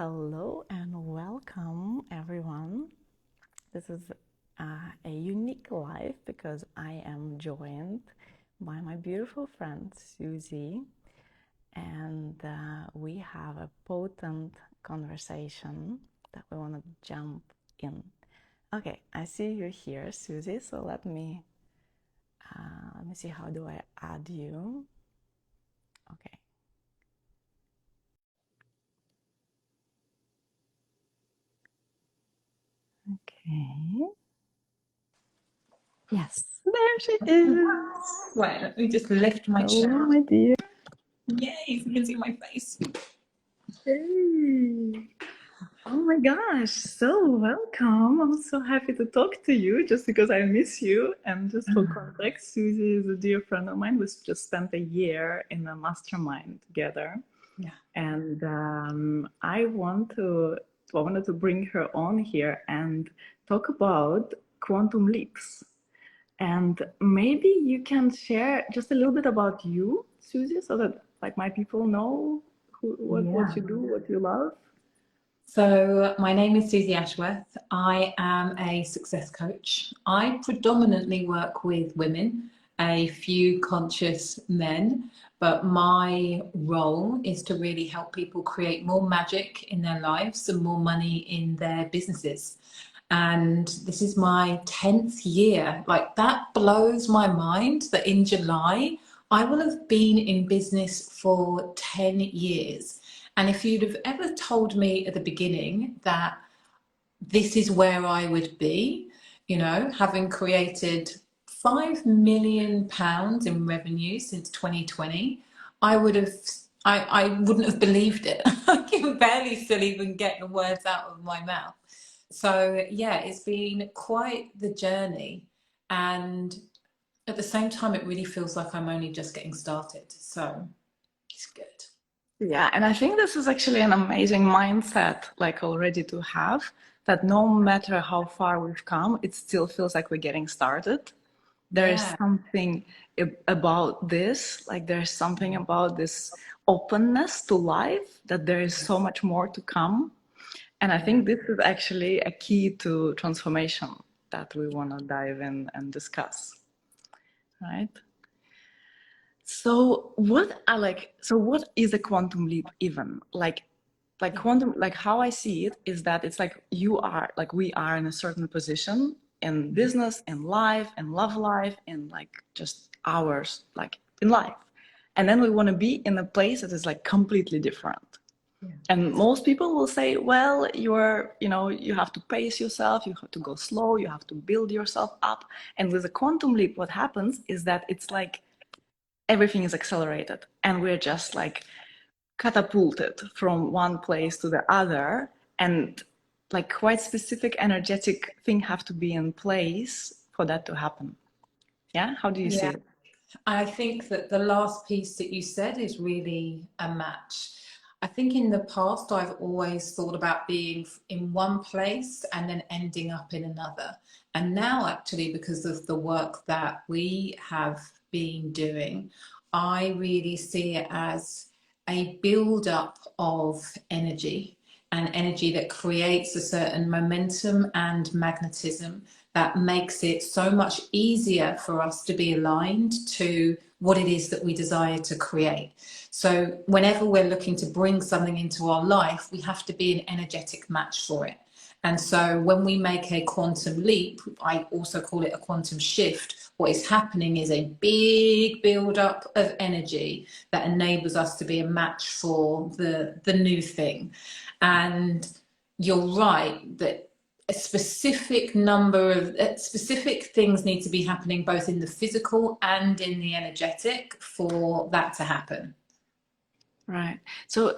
Hello and welcome, everyone. This is a unique life because I am joined by my beautiful friend Susie, and we have a potent conversation that we want to jump in. Okay, I see you here, Susie. So let me see, how do I add you? Okay. Okay. Yes, there she is. Wait, let me just lift my Hello, chair. my dear. Yay, you can see my face. Hey. Oh my gosh, so welcome. I'm so happy to talk to you just because I miss you. And just for context, Susie is a dear friend of mine. We just spent a year in a mastermind together. Yeah. And I wanted to bring her on here and talk about quantum leaps. And maybe you can share just a little bit about you, Susie, so that like my people know what you do, what you love. So my name is Susie Ashworth. I am a success coach. I predominantly work with women, a few conscious men, but my role is to really help people create more magic in their lives and more money in their businesses. And this is my 10th year. Like, that blows my mind that in July I will have been in business for 10 years. And if you'd have ever told me at the beginning that this is where I would be, you know, having created £5 million in revenue since 2020, I wouldn't have believed it. I can barely still even get the words out of my mouth. So yeah, it's been quite the journey, and at the same time it really feels like I'm only just getting started, so it's good. Yeah, and I think this is actually an amazing mindset, like already to have, that no matter how far we've come, it still feels like we're getting started. There is Yeah. something about this, like there's something about this openness to life, that there is so much more to come. And I think this is actually a key to transformation that we want to dive in and discuss, right? So what is a quantum leap even? Like quantum, like how I see it is that it's like we are in a certain position in business, in life, in love life, in like just ours, like in life. And then we want to be in a place that is like completely different. Yeah. And most people will say, well, you have to pace yourself, you have to go slow, you have to build yourself up. And with a quantum leap, what happens is that it's like everything is accelerated and we're just like catapulted from one place to the other, and like quite specific energetic thing have to be in place for that to happen. Yeah, how do you see Yeah. it? I think that the last piece that you said is really a match. I think in the past, I've always thought about being in one place and then ending up in another. And now, actually, because of the work that we have been doing, I really see it as a build up of energy, and energy that creates a certain momentum and magnetism that makes it so much easier for us to be aligned to what it is that we desire to create. So whenever we're looking to bring something into our life, we have to be an energetic match for it. And so when we make a quantum leap, I also call it a quantum shift, what is happening is a big build-up of energy that enables us to be a match for the new thing. And you're right that a specific number of specific things need to be happening both in the physical and in the energetic for that to happen. Right. So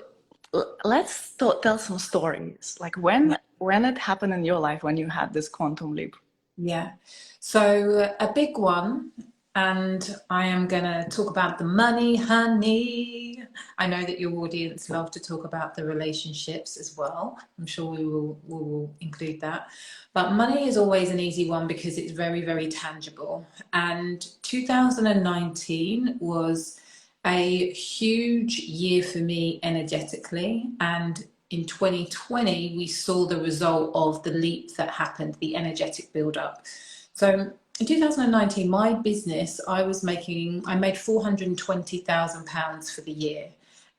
let's tell some stories. Like when it happened in your life, when you had this quantum leap. Yeah. So a big one, and I am going to talk about the money, honey. I know that your audience love to talk about the relationships as well. I'm sure we will include that. But money is always an easy one because it's very, very tangible. And 2019 was a huge year for me energetically, and in 2020, we saw the result of the leap that happened, the energetic build-up. So in 2019, my business, I made £420,000 for the year.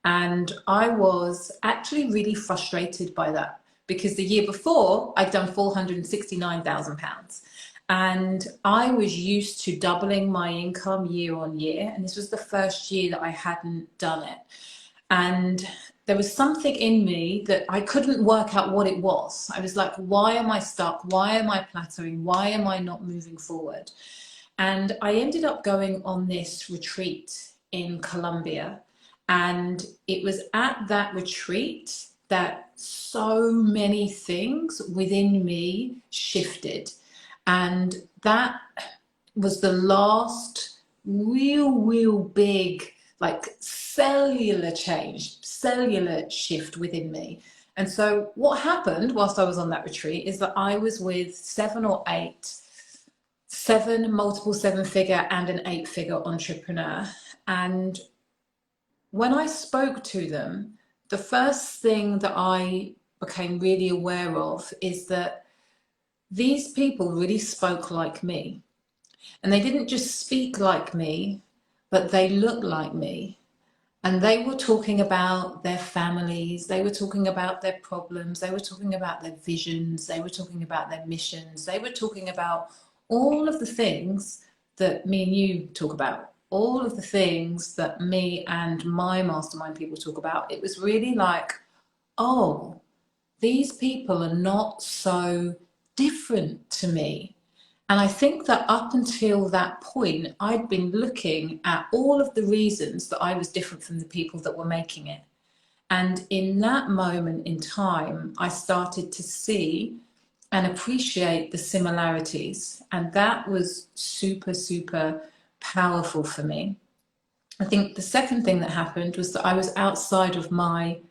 And I was actually really frustrated by that, because the year before I'd done £469,000. And I was used to doubling my income year on year. And this was the first year that I hadn't done it. And there was something in me that I couldn't work out what it was. I was like, why am I stuck? Why am I plateauing? Why am I not moving forward? And I ended up going on this retreat in Colombia. And it was at that retreat that so many things within me shifted. And that was the last real big, like, cellular change, cellular shift within me. And so what happened whilst I was on that retreat is that I was with 7 or 8, 7 multiple 7-figure and an 8-figure entrepreneur. And when I spoke to them, the first thing that I became really aware of is that these people really spoke like me. And they didn't just speak like me, but they looked like me. And they were talking about their families, they were talking about their problems, they were talking about their visions, they were talking about their missions, they were talking about all of the things that me and you talk about, all of the things that me and my mastermind people talk about. It was really like, oh, these people are not so different to me. And I think that up until that point, I'd been looking at all of the reasons that I was different from the people that were making it. And in that moment in time, I started to see and appreciate the similarities. And that was super powerful for me. I think the second thing that happened was that I was outside of my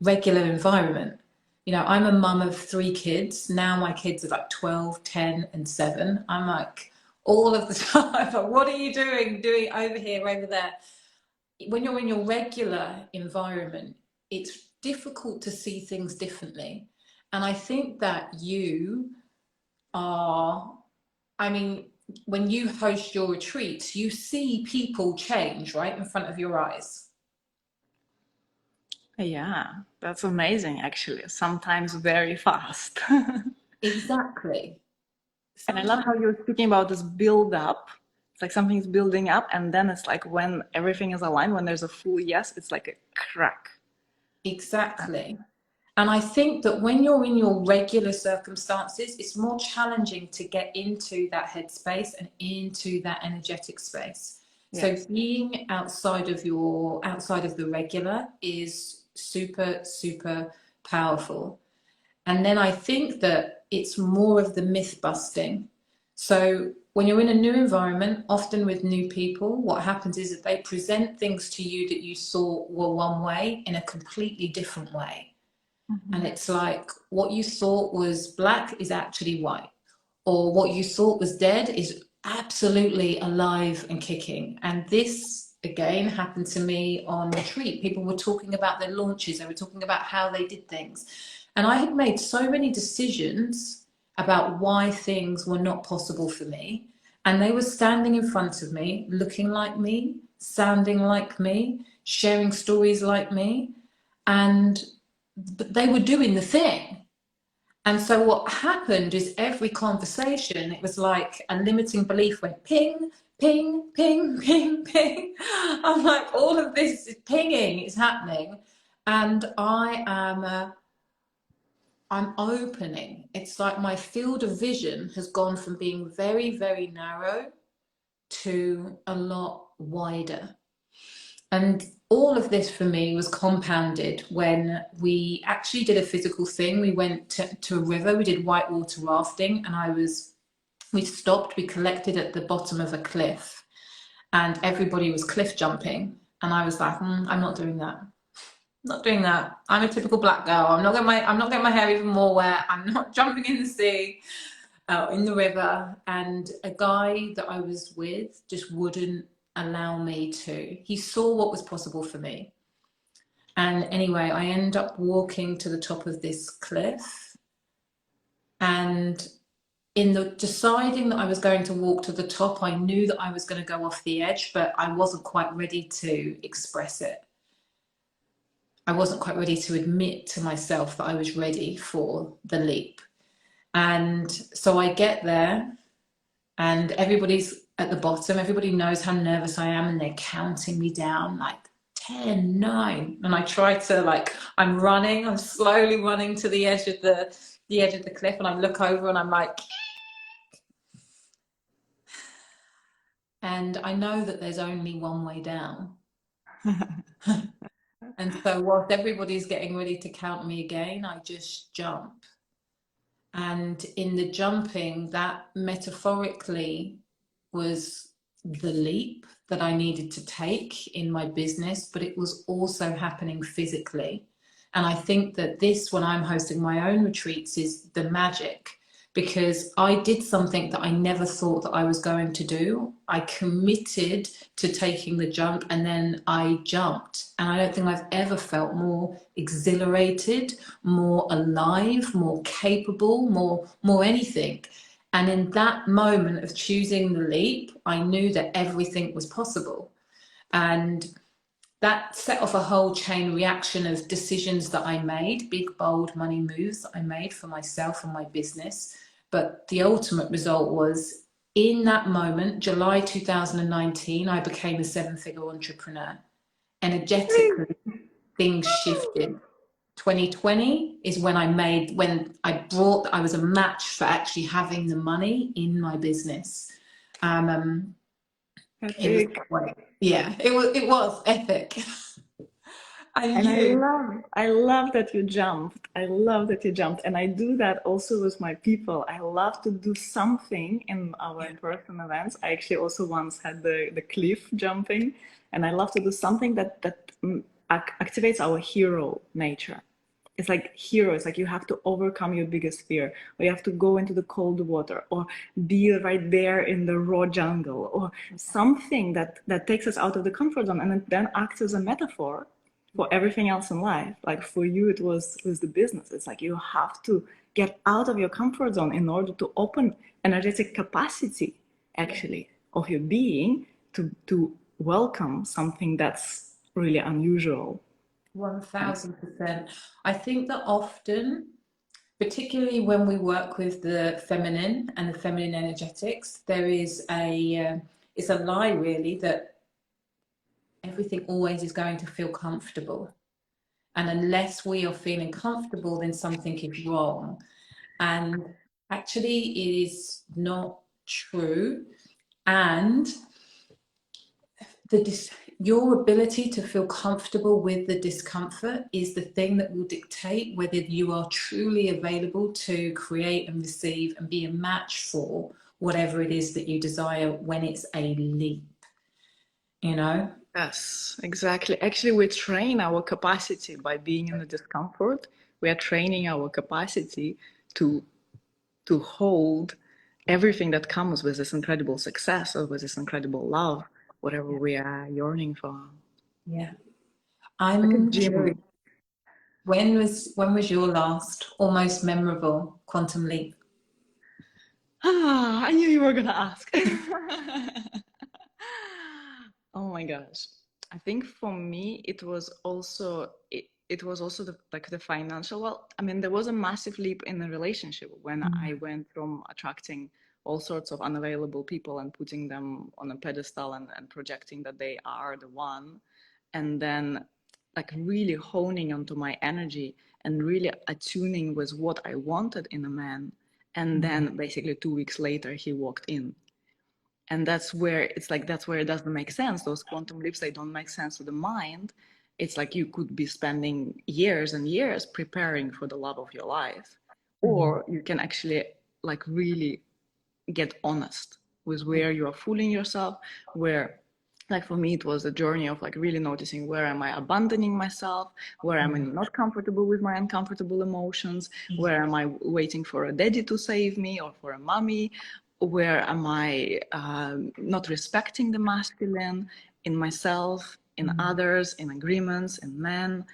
regular environment. You know, I'm a mum of 3 kids. Now my kids are like 12, 10, and 7. I'm like, all of the time, like, what are you doing over here, over there? When you're in your regular environment, it's difficult to see things differently. And I think that you are, I mean, when you host your retreats, you see people change right in front of your eyes. Yeah, that's amazing, actually. Sometimes very fast. Exactly. And I love Sometimes. how you're speaking about this build up. It's like something's building up, and then it's like when everything is aligned, when there's a full yes, it's like a crack. Exactly. And I think that when you're in your regular circumstances, it's more challenging to get into that headspace and into that energetic space. So Yes. being outside of the regular is super powerful. And then I think that it's more of the myth busting. So when you're in a new environment, often with new people, what happens is that they present things to you that you thought were one way in a completely different way. And Mm-hmm. it's like, what you thought was black is actually white, or what you thought was dead is absolutely alive and kicking. And this again happened to me on retreat. People were talking about their launches, they were talking about how they did things. And I had made so many decisions about why things were not possible for me. And they were standing in front of me, looking like me, sounding like me, sharing stories like me. And but they were doing the thing. And so what happened is every conversation, it was like a limiting belief went ping, ping, ping, ping, ping. I'm like, all of this is pinging, it's happening. And I'm opening. It's like my field of vision has gone from being very narrow to a lot wider. And all of this for me was compounded when we actually did a physical thing. We went to a river, we did whitewater rafting, and we stopped, we collected at the bottom of a cliff, and everybody was cliff jumping. And I was like, I'm not doing that. Not doing that. I'm a typical black girl. I'm not getting my hair even more wet. I'm not jumping in the sea, in the river. And a guy that I was with just wouldn't allow me to. He saw what was possible for me. And anyway, I end up walking to the top of this cliff. And in the deciding that I was going to walk to the top, I knew that I was going to go off the edge, but I wasn't quite ready to express it. I wasn't quite ready to admit to myself that I was ready for the leap. And so I get there, and everybody's at the bottom. Everybody knows how nervous I am, and they're counting me down like 10, 9. And I try to, like, I'm slowly running to the edge of the cliff, and I look over and I'm like, and I know that there's only one way down. And so whilst everybody's getting ready to count me again, I just jump. And in the jumping, that metaphorically was the leap that I needed to take in my business, but it was also happening physically. And I think that this, when I'm hosting my own retreats, is the magic, because I did something that I never thought that I was going to do. I committed to taking the jump, and then I jumped. And I don't think I've ever felt more exhilarated, more alive, more capable, more anything. And in that moment of choosing the leap, I knew that everything was possible. And that set off a whole chain reaction of decisions that I made, big, bold money moves that I made for myself and my business. But the ultimate result was, in that moment, July 2019, I became a 7-figure entrepreneur. Energetically, things shifted. 2020 is when I was a match for actually having the money in my business. It was Epic. yeah, it was epic. And And you? I love that you jumped. I love that you jumped. And I do that also with my people. I love to do something in our Yeah. in-person events. I actually also once had the cliff jumping, and I love to do something that activates our hero nature. It's like hero. It's like you have to overcome your biggest fear, or you have to go into the cold water, or be right there in the raw jungle, or something that takes us out of the comfort zone, and it then acts as a metaphor for everything else in life. Like for you, it was the business. It's like you have to get out of your comfort zone in order to open energetic capacity, actually, of your being to welcome something that's really unusual. And 1000%. I think that often, particularly when we work with the feminine and the feminine energetics, there is it's a lie really that everything always is going to feel comfortable. And unless we are feeling comfortable, then something is wrong. And actually, it is not true. And your ability to feel comfortable with the discomfort is the thing that will dictate whether you are truly available to create and receive and be a match for whatever it is that you desire when it's a leap, you know? yes, exactly. Actually, we train our capacity by being in the discomfort. We are training our capacity to to hold everything that comes with this incredible success or with this incredible love, whatever Yeah. we are yearning for. Yeah. Like a I'm gym. curious, when was your last almost memorable quantum leap? Ah, I knew you were gonna ask. Oh my gosh. I think for me it was also the financial. Well, I mean, there was a massive leap in the relationship when I Mm. went from attracting all sorts of unavailable people and putting them on a pedestal and projecting that they are the one, and then like really honing onto my energy and really attuning with what I wanted in a man. And Mm. then basically 2 weeks later, he walked in. And that's where it's like, that's where it doesn't make sense. Those quantum leaps, they don't make sense to the mind. It's like you could be spending years and years preparing for the love of your life. Mm. Or you can actually like really get honest with where you are fooling yourself, where like for me it was a journey of like really noticing where am I abandoning myself, where am I Mm. not comfortable with my uncomfortable emotions, where am I waiting for a daddy to save me or for a mommy, where am I not respecting the masculine in myself, in others, in agreements, in men,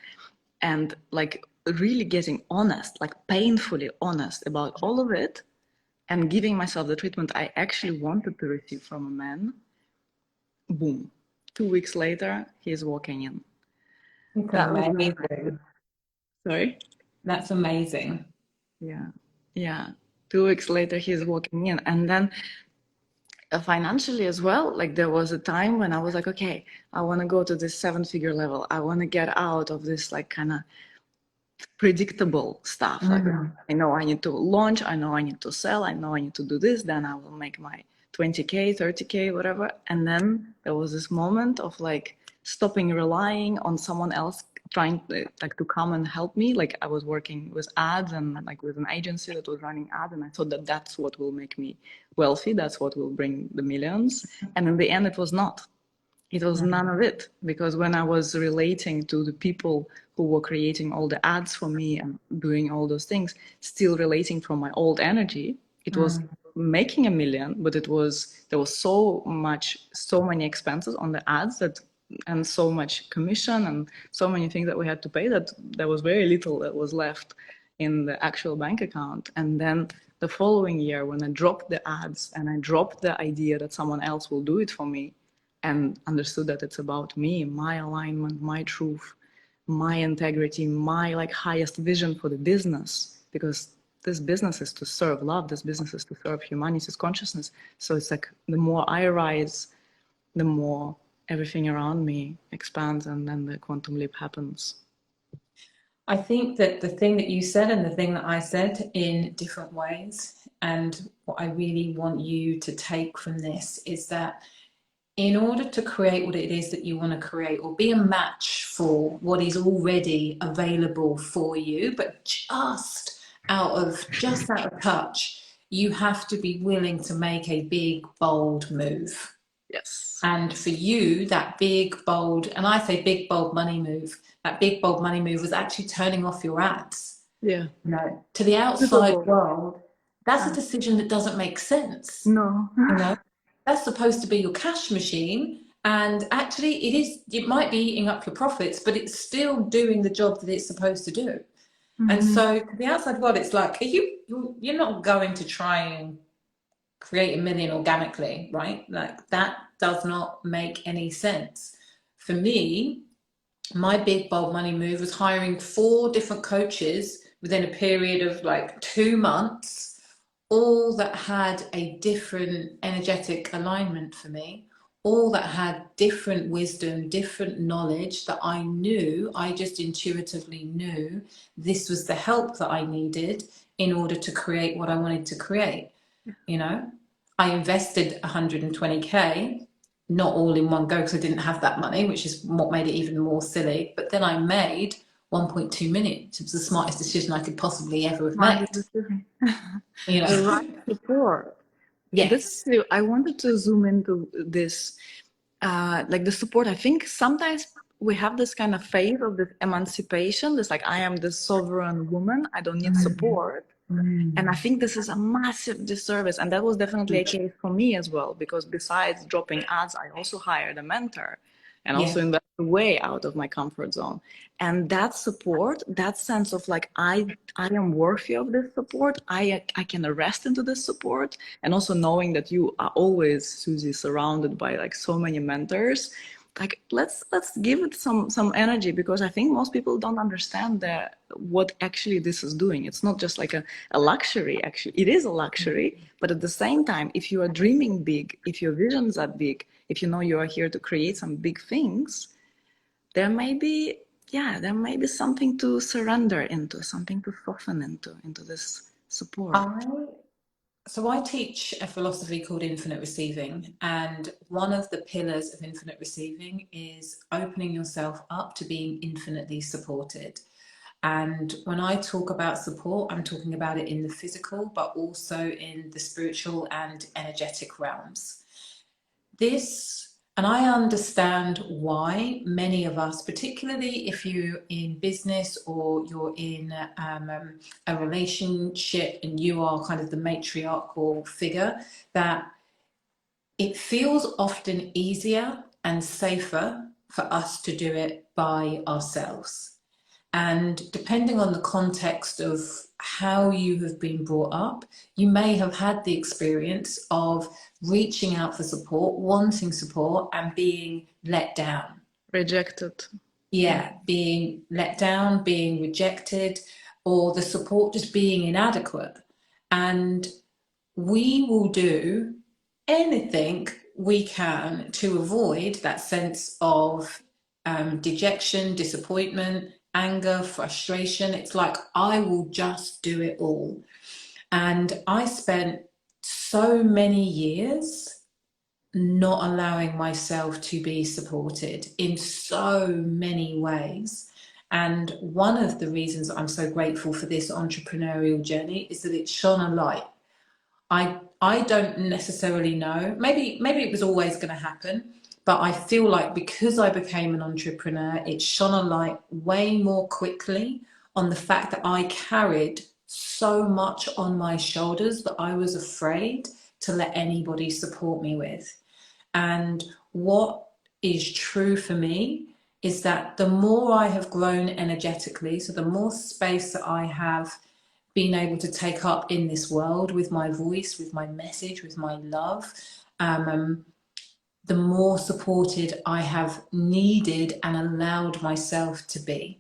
and like really getting honest, like painfully honest about all of it, and giving myself the treatment I actually wanted to receive from a man, boom. 2 weeks later, he's walking in. It's That was amazing. sorry. That's amazing. Yeah, yeah. 2 weeks later, he's walking in, and then financially as well. Like there was a time when I was like, okay, I want to go to this 7-figure level. I want to get out of this like kind of predictable stuff. Like I know I need to launch, I know I need to sell, I know I need to do this, then I will make my 20K, 30K, whatever. And then there was this moment of like stopping relying on someone else trying to, like to come and help me. Like I was working with ads and like with an agency that was running ads, and I thought that that's what will make me wealthy, that's what will bring the millions. And in the end it was not. It was none of it, because when I was relating to the people who were creating all the ads for me and doing all those things, still relating from my old energy, it was making a million, but there was so many expenses on the ads that, and so much commission and so many things that we had to pay, that there was very little that was left in the actual bank account. And then the following year, when I dropped the ads and I dropped the idea that someone else will do it for me, and understood that it's about me, my alignment, my truth, my integrity, my like highest vision for the business, because this business is to serve love, this business is to serve humanity's consciousness. So it's like the more I rise, the more everything around me expands, and then the quantum leap happens. I think that the thing that you said and the thing that I said in different ways, and what I really want you to take from this is that in order to create what it is that you want to create, or be a match for what is already available for you, but just out of touch, you have to be willing to make a big, bold move. Yes. And for you, that big, bold, and I say big, bold money move, that big, bold money move was actually turning off your ads. Yeah. You know, to the outside world, that's a decision that doesn't make sense. No. You know, that's supposed to be your cash machine, and actually it might be eating up your profits, but it's still doing the job that it's supposed to do. And so to the outside world, it's like, you're not going to try and create a million organically, right? Like that does not make any sense. For me, my big bold money move was hiring 4 different coaches within a period of like 2 months, all that had a different energetic alignment for me, all that had different wisdom, different knowledge, that I just intuitively knew this was the help that I needed in order to create what I wanted to create. You know, I invested 120K, not all in one go because I didn't have that money, which is what made it even more silly. But then I made 1.2 million. It was the smartest decision I could possibly ever have made. You know? The right support. Yes. I wanted to zoom into this, like the support. I think sometimes we have this kind of phase of this emancipation, this like, I am the sovereign woman, I don't need support. And I think this is a massive disservice. And that was definitely a case for me as well, because besides dropping ads, I also hired a mentor and also Yeah. invested way out of my comfort zone. And that support, that sense of like, I am worthy of this support, I can rest into this support. And also knowing that you are always, Susie, surrounded by like so many mentors, like let's give it some energy, because I think most people don't understand that what actually this is doing. It's not just like a luxury. Actually, it is a luxury, but at the same time, if you are dreaming big, if your visions are big, if you know you are here to create some big things, there may be something to surrender into, something to soften into this support. So I teach a philosophy called infinite receiving, and one of the pillars of infinite receiving is opening yourself up to being infinitely supported. And when I talk about support, I'm talking about it in the physical, but also in the spiritual and energetic realms. And I understand why many of us, particularly if you're in business or you're in a relationship and you are kind of the matriarchal figure, that it feels often easier and safer for us to do it by ourselves. And depending on the context of how you have been brought up, you may have had the experience of reaching out for support, wanting support, and being let down. Rejected. Yeah, being let down, being rejected, or the support just being inadequate. And we will do anything we can to avoid that sense of dejection, disappointment, anger, frustration. It's like, I will just do it all. And I spent so many years not allowing myself to be supported in so many ways. And one of the reasons I'm so grateful for this entrepreneurial journey is that it shone a light. I don't necessarily know. Maybe it was always going to happen, but I feel like because I became an entrepreneur, it shone a light way more quickly on the fact that I carried so much on my shoulders that I was afraid to let anybody support me with. And what is true for me is that the more I have grown energetically, so the more space that I have been able to take up in this world with my voice, with my message, with my love, the more supported I have needed and allowed myself to be.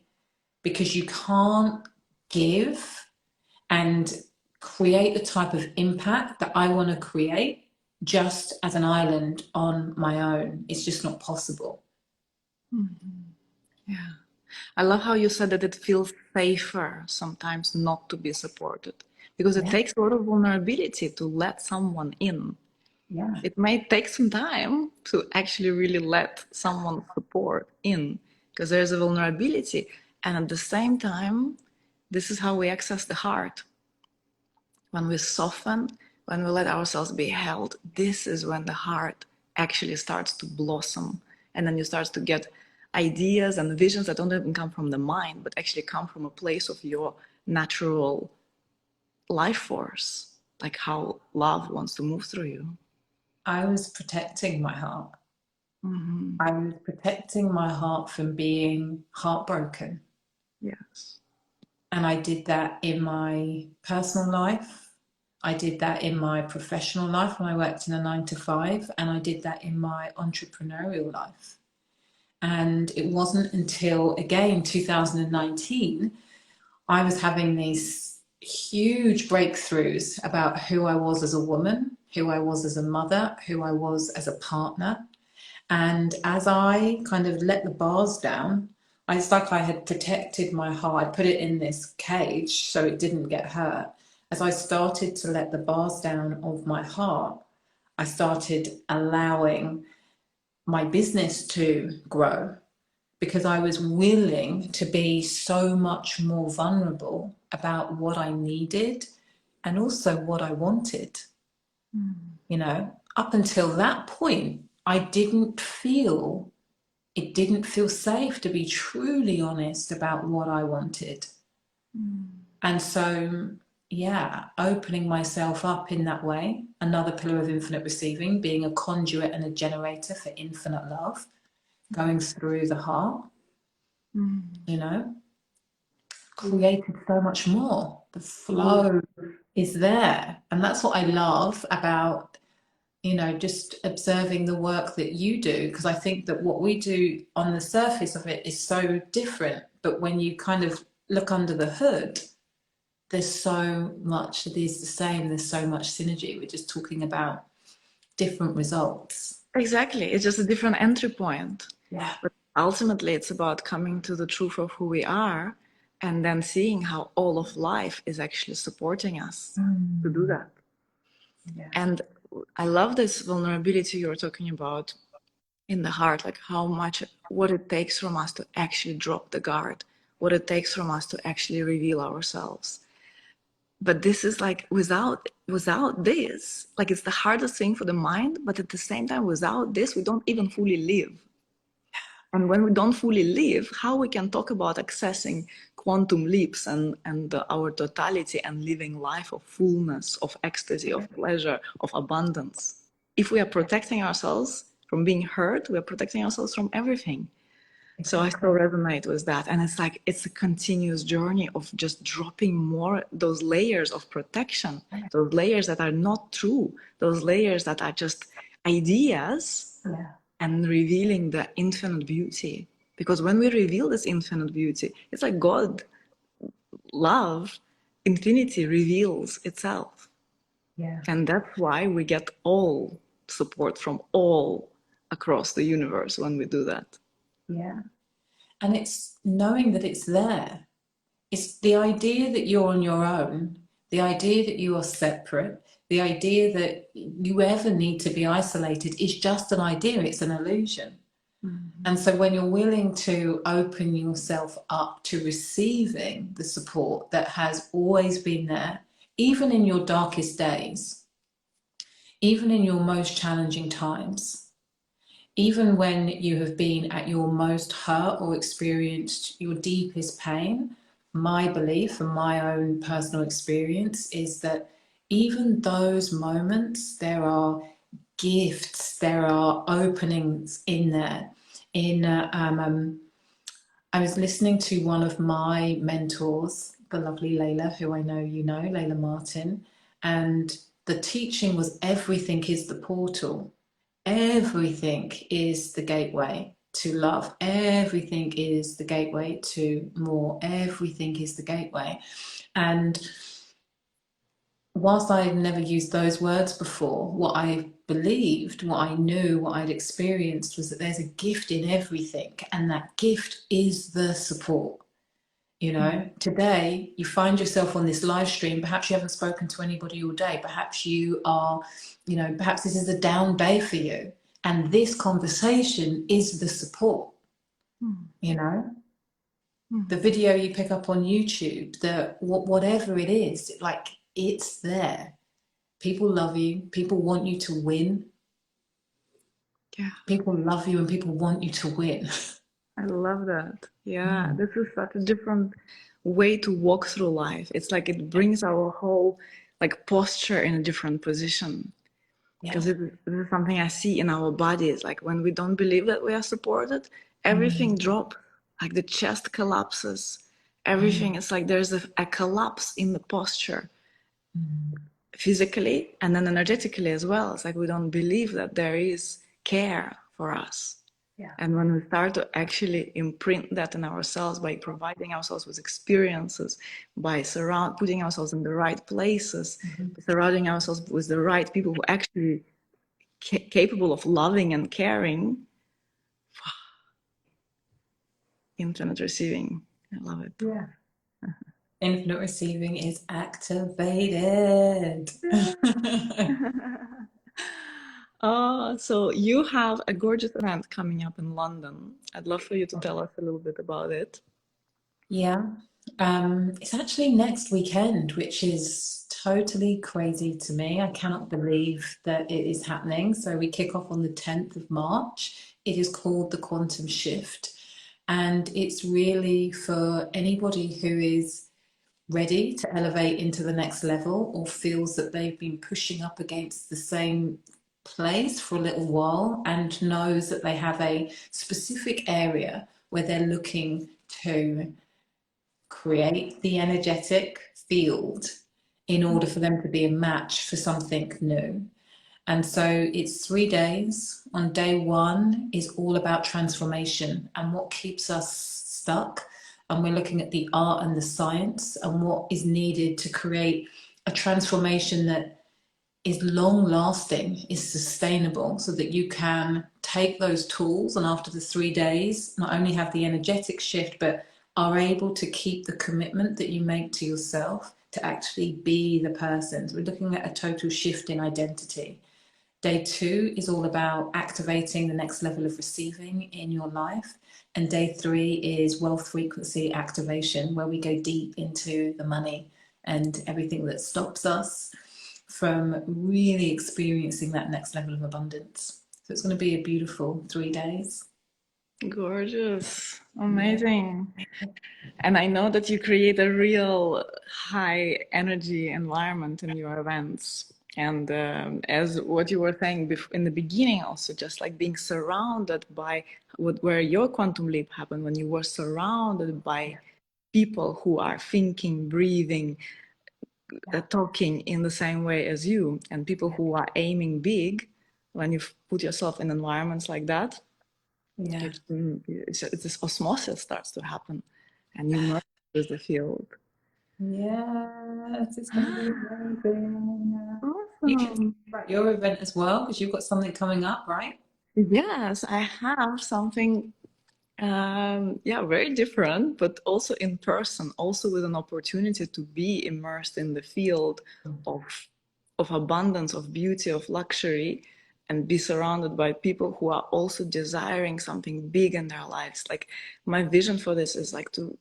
Because you can't give and create the type of impact that I want to create just as an island on my own. It's just not possible. Mm-hmm. Yeah. I love how you said that it feels safer sometimes not to be supported because it Yeah, takes a lot of vulnerability to let someone in. yeah. It may take some time to actually really let someone support in because there's a vulnerability. And at the same time, this is how we access the heart. When we soften, when we let ourselves be held, this is when the heart actually starts to blossom. And then you start to get ideas and visions that don't even come from the mind, but actually come from a place of your natural life force, like how love wants to move through you. I was protecting my heart. Mm-hmm. I was protecting my heart from being heartbroken. Yes. And I did that in my personal life. I did that in my professional life when I worked in a 9 to 5, and I did that in my entrepreneurial life. And it wasn't until, again, 2019, I was having these huge breakthroughs about who I was as a woman, who I was as a mother, who I was as a partner. And as I kind of let the bars down, it's like I had protected my heart. I put it in this cage so it didn't get hurt. As I started to let the bars down of my heart, I started allowing my business to grow because I was willing to be so much more vulnerable about what I needed and also what I wanted. Mm. You know, up until that point, it didn't feel safe to be truly honest about what I wanted. Mm. And so, yeah, opening myself up in that way, another pillar of infinite receiving, being a conduit and a generator for infinite love, going through the heart, Mm. you know, created so much more. The flow is there. And that's what I love about, just observing the work that you do, because I think that what we do on the surface of it is so different. But when you kind of look under the hood, there's so much that is the same. There's so much synergy. We're just talking about different results. Exactly. It's just a different entry point. Yeah. But ultimately, it's about coming to the truth of who we are and then seeing how all of life is actually supporting us to do Mm. that. Yeah. And I love this vulnerability you're talking about in the heart, like how much, what it takes from us to actually drop the guard, what it takes from us to actually reveal ourselves. But this is like without this, like it's the hardest thing for the mind, but at the same time, without this, we don't even fully live. And when we don't fully live, how we can talk about accessing quantum leaps and our totality and living life of fullness, of ecstasy, of pleasure, of abundance? If we are protecting ourselves from being hurt, we are protecting ourselves from everything. So I Exactly. still resonate with that. And it's like, it's a continuous journey of just dropping more those layers of protection, those layers that are not true, those layers that are just ideas, Yeah. and revealing the infinite beauty. Because when we reveal this infinite beauty, it's like God, love, infinity reveals itself. Yeah. And that's why we get all support from all across the universe when we do that. Yeah. And it's knowing that it's there. It's the idea that you're on your own, the idea that you are separate, the idea that you ever need to be isolated is just an idea, it's an illusion. And so when you're willing to open yourself up to receiving the support that has always been there, even in your darkest days, even in your most challenging times, even when you have been at your most hurt or experienced your deepest pain, my belief and my own personal experience is that even those moments, there are gifts, there are openings in there. I was listening to one of my mentors, the lovely Layla, who I know you know, Layla Martin, and the teaching was everything is the portal. Everything is the gateway to love. Everything is the gateway to more. Everything is the gateway. And whilst I had never used those words before, what I believed, what I knew, what I'd experienced was that there's a gift in everything, and that gift is the support. You know, today you find yourself on this live stream. Perhaps you haven't spoken to anybody all day. Perhaps you are, you know, perhaps this is a down day for you. And this conversation is the support, you know, the video you pick up on YouTube, the whatever it is, like it's there. People love you. People want you to win. Yeah, People love you and people want you to win. I love that. Yeah, Mm. this is such a different way to walk through life. It's like it brings our whole like posture in a different position. Because Yeah. this is something I see in our bodies. Like when we don't believe that we are supported, everything Mm. drops. Like the chest collapses. Mm. Everything is like there's a collapse in the posture, Mm. physically and then energetically as well. It's like we don't believe that there is care for us. Yeah. And when we start to actually imprint that in ourselves by providing ourselves with experiences, by putting ourselves in the right places, Mhm. surrounding ourselves with the right people who actually capable of loving and caring, infinite receiving. I love it. Yeah. Infinite receiving is activated. Oh, so you have a gorgeous event coming up in London. I'd love for you to tell us a little bit about it. Yeah. It's actually next weekend, which is totally crazy to me. I cannot believe that it is happening. So we kick off on the 10th of March. It is called the Quantum Shift. And it's really for anybody who is ready to elevate into the next level or feels that they've been pushing up against the same place for a little while and knows that they have a specific area where they're looking to create the energetic field in order for them to be a match for something new. And so it's 3 days. On day one is all about transformation and what keeps us stuck. And we're looking at the art and the science and what is needed to create a transformation that is long lasting, is sustainable, so that you can take those tools and after the 3 days, not only have the energetic shift, but are able to keep the commitment that you make to yourself to actually be the person. So we're looking at a total shift in identity. Day two is all about activating the next level of receiving in your life. And day three is wealth frequency activation, where we go deep into the money and everything that stops us from really experiencing that next level of abundance. So it's going to be a beautiful 3 days. Gorgeous. Yeah. Amazing. And I know that you create a real high energy environment in your events. And as what you were saying in the beginning, also just like being surrounded by where your quantum leap happened, when you were surrounded by people who are thinking, breathing, talking in the same way as you, and people who are aiming big. When you put yourself in environments like that, Yeah. it's this osmosis starts to happen, and you merge with the field. Yes, it's going to be amazing. You should talk Awesome. about your event as well, because you've got something coming up, right? Yes, I have something, yeah, very different, but also in person, also with an opportunity to be immersed in the field of abundance, of beauty, of luxury, and be surrounded by people who are also desiring something big in their lives. Like my vision for this is like to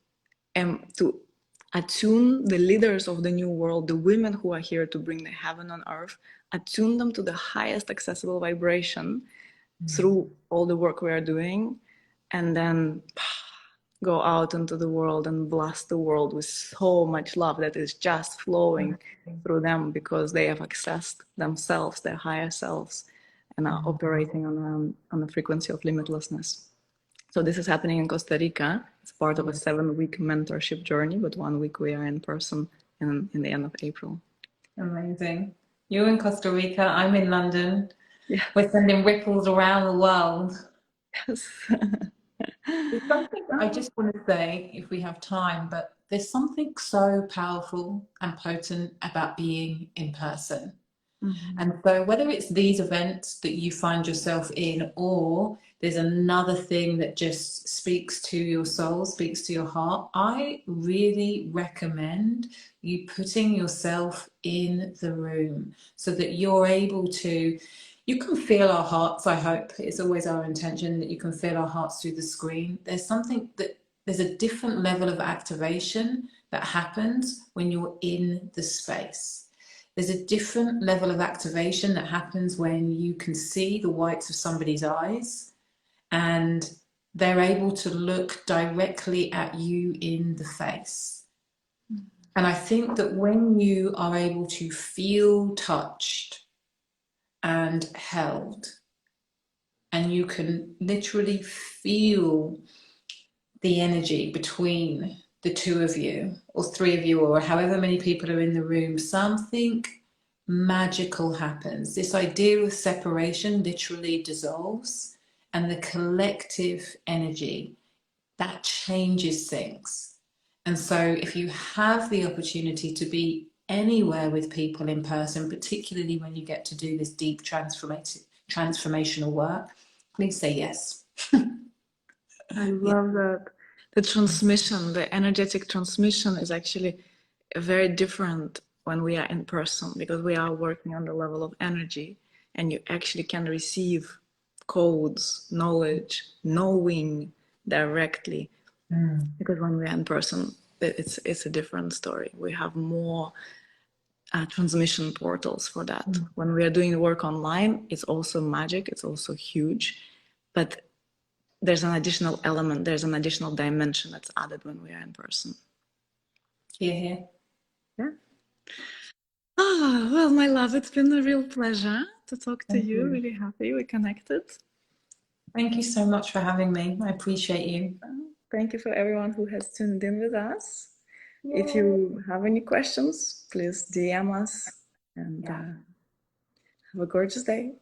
attune the leaders of the new world, the women who are here to bring the heaven on earth, attune them to the highest accessible vibration through all the work we are doing, and then go out into the world and blast the world with so much love that is just flowing through them because they have accessed themselves, their higher selves, and are operating on a frequency of limitlessness. So this is happening in Costa Rica. It's part of a 7-week mentorship journey, but 1 week we are in person in the end of April. Amazing. You're in Costa Rica, I'm in London. Yeah. We're sending ripples around the world. Yes. There's something that I just want to say, if we have time, but there's something so powerful and potent about being in person. And so, whether it's these events that you find yourself in, or there's another thing that just speaks to your soul, speaks to your heart, I really recommend you putting yourself in the room so that you're able to. You can feel our hearts, I hope. It's always our intention that you can feel our hearts through the screen. There's a different level of activation that happens when you're in the space. There's a different level of activation that happens when you can see the whites of somebody's eyes and they're able to look directly at you in the face. And I think that when you are able to feel touched and held, and you can literally feel the energy between the two of you, or three of you, or however many people are in the room, something magical happens. This idea of separation literally dissolves, and the collective energy that changes things. And so, if you have the opportunity to be anywhere with people in person, particularly when you get to do this deep transformational work, please say yes. I Yeah. love that. The transmission, the energetic transmission is actually very different when we are in person because we are working on the level of energy and you actually can receive codes, knowledge, knowing directly. Because when we are in person, it's a different story. We have more transmission portals for that. When we are doing the work online, it's also magic, it's also huge, but there's an additional element, there's an additional dimension that's added when we are in person. Yeah. Yeah. Ah, well, my love, it's been a real pleasure to talk to Thank you. you. Really happy we connected. Thank you so much for having me. I appreciate you. Thank you for everyone who has tuned in with us. If Yay. you have any questions, please DM us and Yeah. have a gorgeous day.